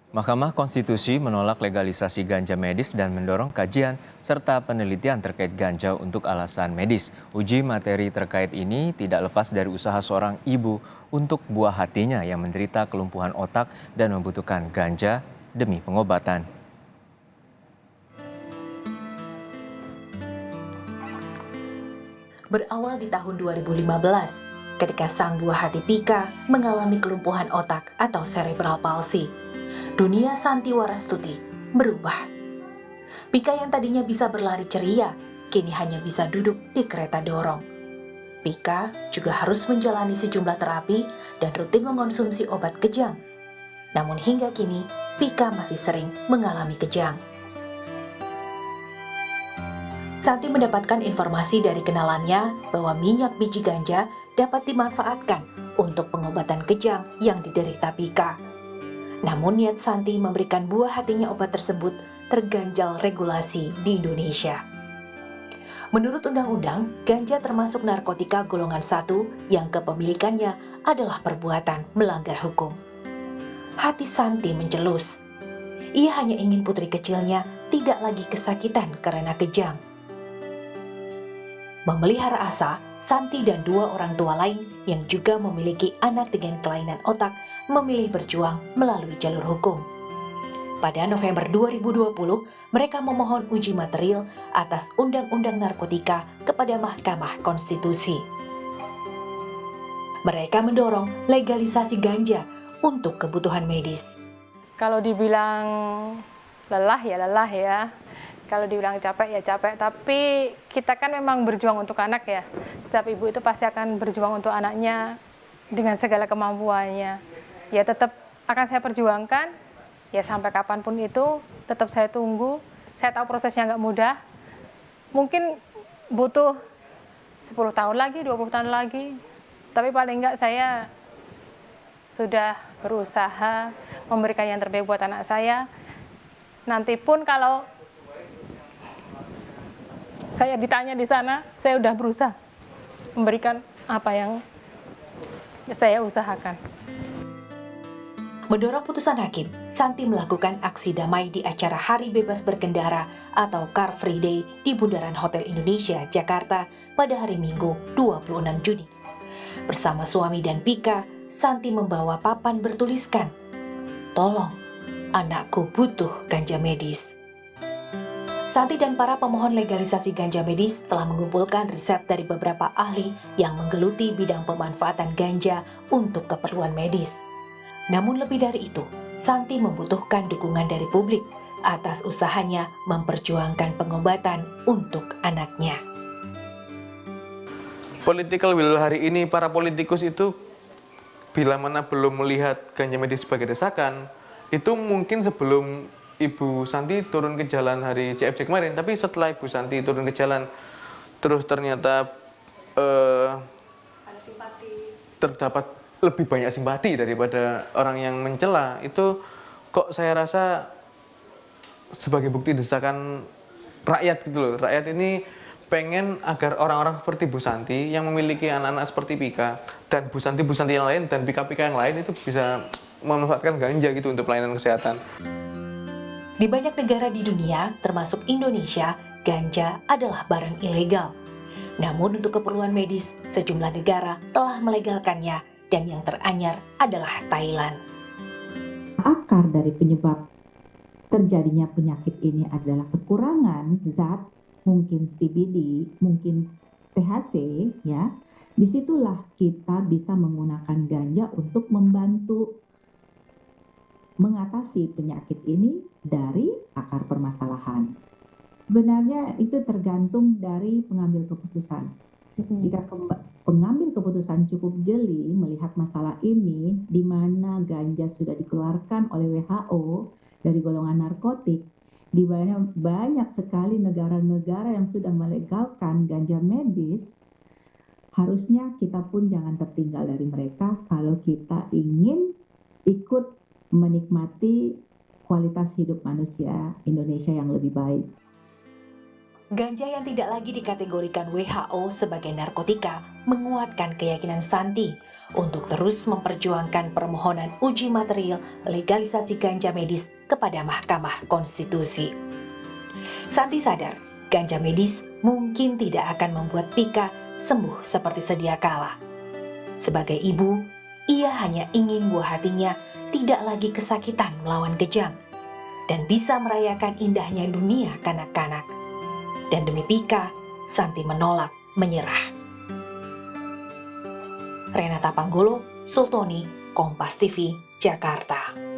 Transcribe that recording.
Mahkamah Konstitusi menolak legalisasi ganja medis dan mendorong kajian serta penelitian terkait ganja untuk alasan medis. Uji materi terkait ini tidak lepas dari usaha seorang ibu untuk buah hatinya yang menderita kelumpuhan otak dan membutuhkan ganja demi pengobatan. Berawal di tahun 2015, ketika sang buah hati Pika mengalami kelumpuhan otak atau cerebral palsy. Dunia Santi Warastuti berubah. Pika yang tadinya bisa berlari ceria, kini hanya bisa duduk di kereta dorong. Pika juga harus menjalani sejumlah terapi dan rutin mengonsumsi obat kejang. Namun hingga kini, Pika masih sering mengalami kejang. Santi mendapatkan informasi dari kenalannya bahwa minyak biji ganja dapat dimanfaatkan untuk pengobatan kejang yang diderita Pika. Namun niat Santi memberikan buah hatinya obat tersebut terganjal regulasi di Indonesia. Menurut undang-undang, ganja termasuk narkotika golongan 1 yang kepemilikannya adalah perbuatan melanggar hukum. Hati Santi mencelus. Ia hanya ingin putri kecilnya tidak lagi kesakitan karena kejang. Memelihara asa, Santi dan 2 orang tua lain yang juga memiliki anak dengan kelainan otak memilih berjuang melalui jalur hukum. Pada November 2020, mereka memohon uji material atas Undang-Undang Narkotika kepada Mahkamah Konstitusi. Mereka mendorong legalisasi ganja untuk kebutuhan medis. Kalau dibilang lelah ya. Kalau dibilang capek ya capek, tapi kita kan memang berjuang untuk anak ya. Setiap ibu itu pasti akan berjuang untuk anaknya dengan segala kemampuannya. Ya tetap akan saya perjuangkan, ya sampai kapanpun itu tetap saya tunggu. Saya tahu prosesnya nggak mudah, mungkin butuh 10 tahun lagi, 20 tahun lagi. Tapi paling nggak saya sudah berusaha memberikan yang terbaik buat anak saya. Nanti pun kalau saya ditanya di sana, saya udah berusaha memberikan apa yang saya usahakan. Mendorong putusan hakim, Santi melakukan aksi damai di acara Hari Bebas Berkendara atau Car Free Day di Bundaran Hotel Indonesia, Jakarta pada hari Minggu 26 Juni. Bersama suami dan Pika, Santi membawa papan bertuliskan, "Tolong, anakku butuh ganja medis." Santi dan para pemohon legalisasi ganja medis telah mengumpulkan riset dari beberapa ahli yang menggeluti bidang pemanfaatan ganja untuk keperluan medis. Namun lebih dari itu, Santi membutuhkan dukungan dari publik atas usahanya memperjuangkan pengobatan untuk anaknya. Political will hari ini, para politikus itu bila mana belum melihat ganja medis sebagai desakan, itu mungkin sebelum Ibu Santi turun ke jalan hari CFD kemarin, tapi setelah Ibu Santi turun ke jalan, terus ternyata Ada simpati. terdapat lebih banyak simpati daripada orang yang mencela, itu kok saya rasa sebagai bukti desakan rakyat gitu loh. Rakyat ini pengen agar orang-orang seperti Bu Santi yang memiliki anak-anak seperti Pika dan Bu Santi yang lain dan Pika-Pika yang lain itu bisa memanfaatkan ganja gitu untuk pelayanan kesehatan. Di banyak negara di dunia, termasuk Indonesia, ganja adalah barang ilegal. Namun untuk keperluan medis, sejumlah negara telah melegalkannya dan yang teranyar adalah Thailand. Akar dari penyebab terjadinya penyakit ini adalah kekurangan zat, mungkin CBD, mungkin THC, ya. Disitulah kita bisa menggunakan ganja untuk membantu mengatasi penyakit ini dari akar permasalahan. Sebenarnya itu tergantung dari pengambil keputusan. Jika pengambil keputusan cukup jeli melihat masalah ini, di mana ganja sudah dikeluarkan oleh WHO dari golongan narkotik, di mana banyak sekali negara-negara yang sudah melegalkan ganja medis, harusnya kita pun jangan tertinggal dari mereka kalau kita ingin ikut menikmati kualitas hidup manusia Indonesia yang lebih baik. Ganja yang tidak lagi dikategorikan WHO sebagai narkotika menguatkan keyakinan Santi untuk terus memperjuangkan permohonan uji material legalisasi ganja medis kepada Mahkamah Konstitusi. Santi sadar, ganja medis mungkin tidak akan membuat Pika sembuh seperti sedia kala. Sebagai ibu, ia hanya ingin buah hatinya tidak lagi kesakitan melawan kejang dan bisa merayakan indahnya dunia kanak-kanak. Dan demi Pika, Santi menolak menyerah. Renata Panggolo, Sultoni, Kompas TV, Jakarta.